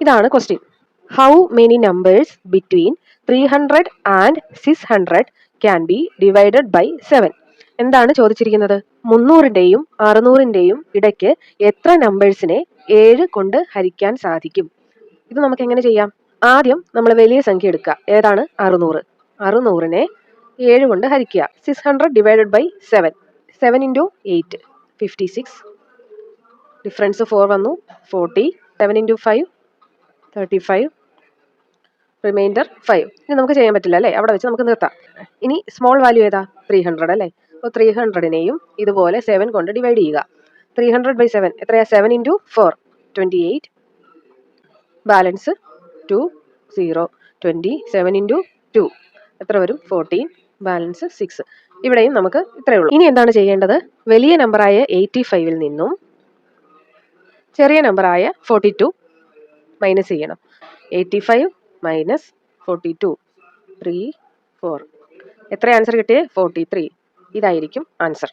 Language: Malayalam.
ഇതാണ് question. How many numbers between 300 and 600 can be divided by 7? എന്താണ് ചോദിച്ചിരിക്കുന്നത്? 300ന്റെയും 600ന്റെയും ഇടയ്ക്ക് എത്ര നമ്പേഴ്സിനെ 7 കൊണ്ട് ഹരിക്കാൻ സാധിക്കും? ഇത് നമുക്ക് എങ്ങനെ ചെയ്യാം? ആദ്യം നമ്മൾ വലിയ സംഖ്യ എടുക്കുക. ഏതാണ്? 600. 600നെ 7 കൊണ്ട് ഹരിക്കുക. 600 ഡിവൈഡഡ് ബൈ 7. 7 ഇൻറ്റു 8 56. ഡിഫറൻസ് 4 വന്നു. 40. 7 ഇൻറ്റു 5 35. റിമൈൻഡർ 5. ഇനി നമുക്ക് ചെയ്യാൻ പറ്റില്ല അല്ലേ? അവിടെ വെച്ച് നമുക്ക് നിർത്താം. ഇനി സ്മോൾ വാല്യൂ ഏതാ? 300 അല്ലേ? അപ്പോൾ 300നെയും ഇതുപോലെ 7 കൊണ്ട് ഡിവൈഡ് ചെയ്യുക. 300 ബൈ 7 എത്രയാ? 7 ഇൻറ്റു 4 28. ബാലൻസ് 2 0 20. 7 ഇൻറ്റു 2 എത്ര വരും? 14. ബാലൻസ് 6. ഇവിടെയും നമുക്ക് ഇത്രയേ ഉള്ളൂ. ഇനി എന്താണ് ചെയ്യേണ്ടത്? വലിയ നമ്പറായ 85ൽ നിന്നും ചെറിയ നമ്പറായ 42 മൈനസ് ചെയ്യണം. 85 മൈനസ് 42 3 4. എത്ര ആൻസർ കിട്ടിയേ? 43. ഇതായിരിക്കും ആൻസർ.